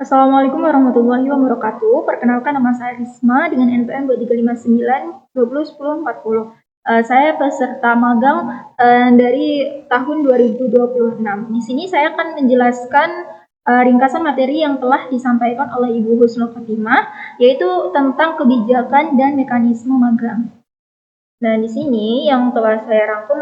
Assalamualaikum warahmatullahi wabarakatuh. Perkenalkan, nama saya Risma dengan NPM 2359 2010 saya peserta magang dari tahun 2026. Di sini saya akan menjelaskan ringkasan materi yang telah disampaikan oleh Ibu Husnul Khotimah, yaitu tentang kebijakan dan mekanisme magang. Nah, di sini yang telah saya rangkum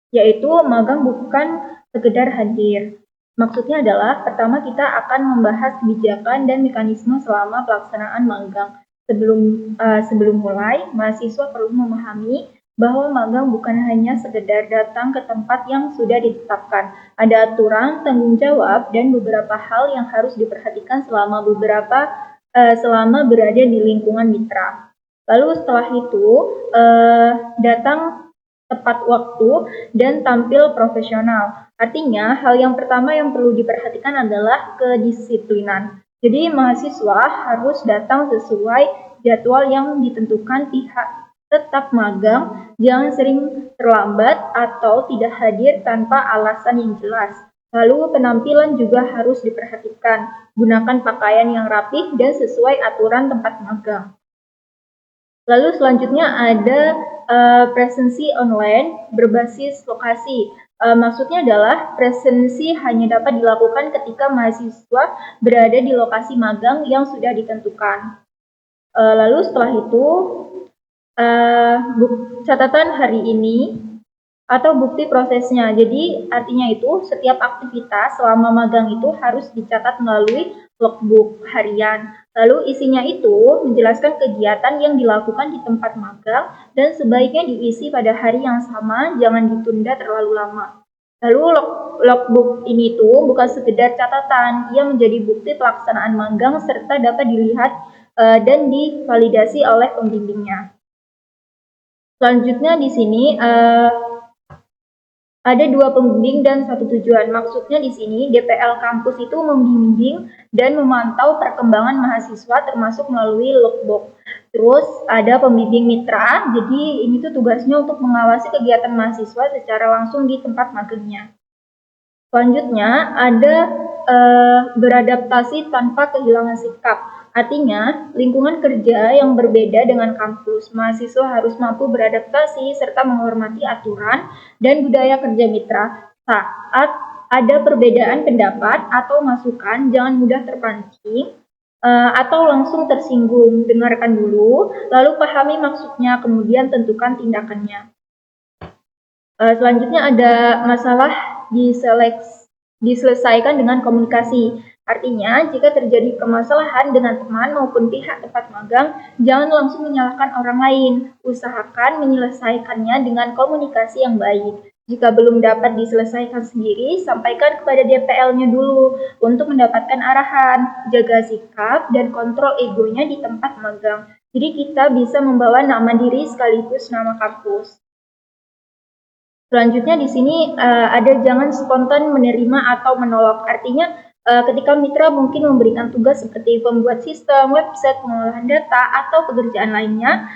yaitu magang bukan sekedar hadir. Maksudnya adalah, pertama kita akan membahas kebijakan dan mekanisme selama pelaksanaan magang. Sebelum mulai, mahasiswa perlu memahami bahwa magang bukan hanya sekedar datang ke tempat yang sudah ditetapkan. Ada aturan, tanggung jawab, dan beberapa hal yang harus diperhatikan selama berada di lingkungan mitra. Lalu setelah itu, datang tepat waktu dan tampil profesional. Artinya, hal yang pertama yang perlu diperhatikan adalah kedisiplinan. Jadi, mahasiswa harus datang sesuai jadwal yang ditentukan pihak tetap magang, jangan sering terlambat atau tidak hadir tanpa alasan yang jelas. Lalu, penampilan juga harus diperhatikan. Gunakan pakaian yang rapih dan sesuai aturan tempat magang. Lalu selanjutnya ada presensi online berbasis lokasi. Maksudnya adalah presensi hanya dapat dilakukan ketika mahasiswa berada di lokasi magang yang sudah ditentukan. Lalu setelah itu catatan hari ini atau bukti prosesnya. Jadi artinya itu setiap aktivitas selama magang itu harus dicatat melalui logbook harian. Lalu isinya itu menjelaskan kegiatan yang dilakukan di tempat magang dan sebaiknya diisi pada hari yang sama, jangan ditunda terlalu lama. Lalu logbook ini tuh bukan sekedar catatan, ia menjadi bukti pelaksanaan magang serta dapat dilihat dan divalidasi oleh pembimbingnya. Selanjutnya di sini ada 2 pembimbing dan 1 tujuan. Maksudnya di sini DPL kampus itu membimbing dan memantau perkembangan mahasiswa termasuk melalui logbook. Terus ada pembimbing mitra, jadi ini tuh tugasnya untuk mengawasi kegiatan mahasiswa secara langsung di tempat magangnya. Selanjutnya ada beradaptasi tanpa kehilangan sikap. Artinya, lingkungan kerja yang berbeda dengan kampus, mahasiswa harus mampu beradaptasi serta menghormati aturan dan budaya kerja mitra. Saat ada perbedaan pendapat atau masukan, jangan mudah terpancing atau langsung tersinggung. Dengarkan dulu, lalu pahami maksudnya, kemudian tentukan tindakannya. Selanjutnya ada masalah diselesaikan dengan komunikasi. Artinya, jika terjadi permasalahan dengan teman maupun pihak tempat magang, jangan langsung menyalahkan orang lain. Usahakan menyelesaikannya dengan komunikasi yang baik. Jika belum dapat diselesaikan sendiri, sampaikan kepada DPL-nya dulu untuk mendapatkan arahan. Jaga sikap dan kontrol egonya di tempat magang. Jadi kita bisa membawa nama diri sekaligus nama kampus. Selanjutnya di sini ada jangan spontan menerima atau menolak. Artinya ketika mitra mungkin memberikan tugas seperti membuat sistem, website, pengolahan data, atau pekerjaan lainnya,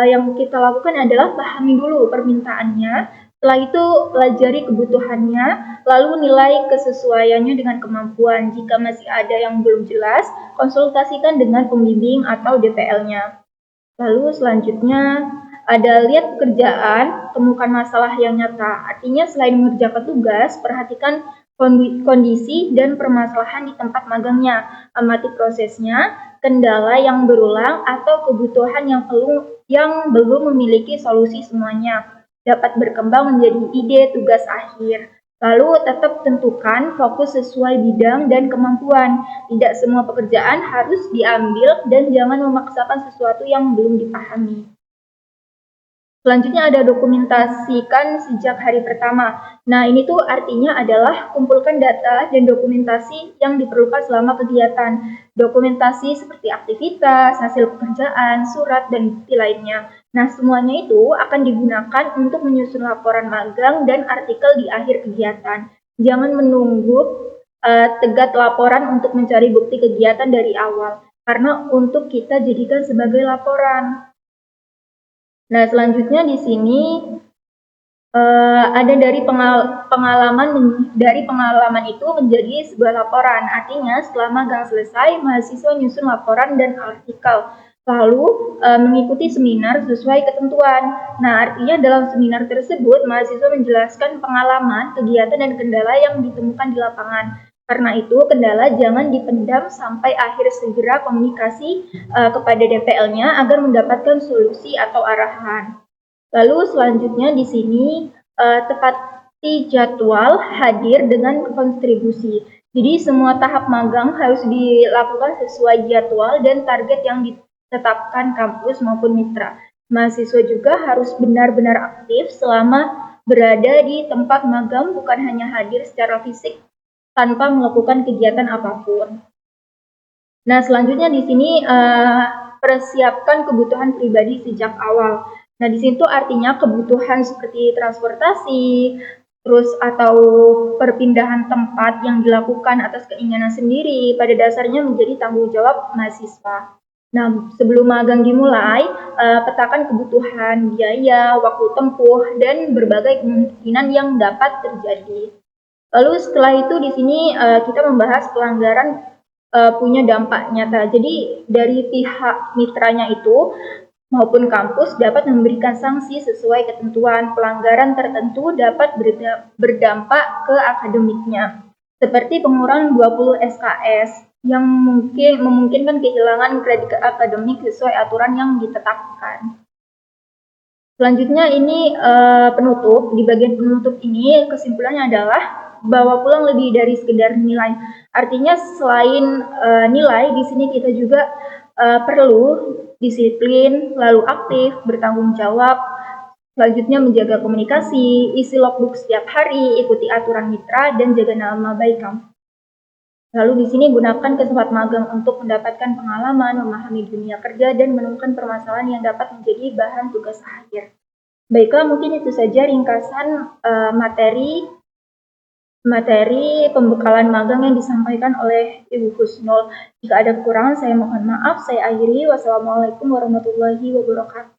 yang kita lakukan adalah pahami dulu permintaannya. Setelah itu pelajari kebutuhannya, lalu nilai kesesuaiannya dengan kemampuan. Jika masih ada yang belum jelas, konsultasikan dengan pembimbing atau DPL-nya. Lalu selanjutnya ada lihat pekerjaan, temukan masalah yang nyata. Artinya selain mengerjakan tugas, perhatikan kondisi dan permasalahan di tempat magangnya. Amati prosesnya, kendala yang berulang atau kebutuhan yang belum memiliki solusi semuanya. Dapat berkembang menjadi ide tugas akhir. Lalu tetap tentukan fokus sesuai bidang dan kemampuan. Tidak semua pekerjaan harus diambil dan jangan memaksakan sesuatu yang belum dipahami. Selanjutnya ada dokumentasikan sejak hari pertama. Nah, ini tuh artinya adalah kumpulkan data dan dokumentasi yang diperlukan selama kegiatan. Dokumentasi seperti aktivitas, hasil pekerjaan, surat, dan bukti lainnya. Nah, semuanya itu akan digunakan untuk menyusun laporan magang dan artikel di akhir kegiatan. Jangan menunggu tegak laporan untuk mencari bukti kegiatan dari awal, karena untuk kita jadikan sebagai laporan. Nah, selanjutnya di sini Ada dari pengalaman itu menjadi sebuah laporan. Artinya setelah magang selesai, mahasiswa nyusun laporan dan artikel, lalu mengikuti seminar sesuai ketentuan. Nah, artinya dalam seminar tersebut mahasiswa menjelaskan pengalaman, kegiatan, dan kendala yang ditemukan di lapangan. Karena itu, kendala jangan dipendam sampai akhir, segera komunikasi kepada DPL-nya agar mendapatkan solusi atau arahan. Lalu selanjutnya di sini tepati jadwal hadir dengan kontribusi. Jadi semua tahap magang harus dilakukan sesuai jadwal dan target yang ditetapkan kampus maupun mitra. Mahasiswa juga harus benar-benar aktif selama berada di tempat magang, bukan hanya hadir secara fisik tanpa melakukan kegiatan apapun. Nah, selanjutnya di sini persiapkan kebutuhan pribadi sejak awal. Nah, di situ artinya kebutuhan seperti transportasi, terus atau perpindahan tempat yang dilakukan atas keinginan sendiri, pada dasarnya menjadi tanggung jawab mahasiswa. Nah, sebelum magang dimulai, petakan kebutuhan biaya, waktu tempuh, dan berbagai kemungkinan yang dapat terjadi. Lalu setelah itu di sini kita membahas pelanggaran punya dampak nyata. Jadi dari pihak mitranya itu maupun kampus dapat memberikan sanksi sesuai ketentuan. Pelanggaran tertentu dapat berdampak ke akademiknya, seperti pengurangan 20 SKS yang memungkinkan kehilangan kredit akademik sesuai aturan yang ditetapkan. Selanjutnya ini penutup. Di bagian penutup ini kesimpulannya adalah bawa pulang lebih dari sekedar nilai. Artinya selain nilai, di sini kita juga perlu disiplin, lalu aktif, bertanggung jawab, selanjutnya menjaga komunikasi, isi logbook setiap hari, ikuti aturan mitra, dan jaga nama baik kamu. Lalu di sini gunakan kesempatan magang untuk mendapatkan pengalaman, memahami dunia kerja, dan menemukan permasalahan yang dapat menjadi bahan tugas akhir. Baiklah, mungkin itu saja ringkasan materi pembekalan magang yang disampaikan oleh Ibu Husnul. Jika ada kekurangan, saya mohon maaf. Saya akhiri. Wassalamualaikum warahmatullahi wabarakatuh.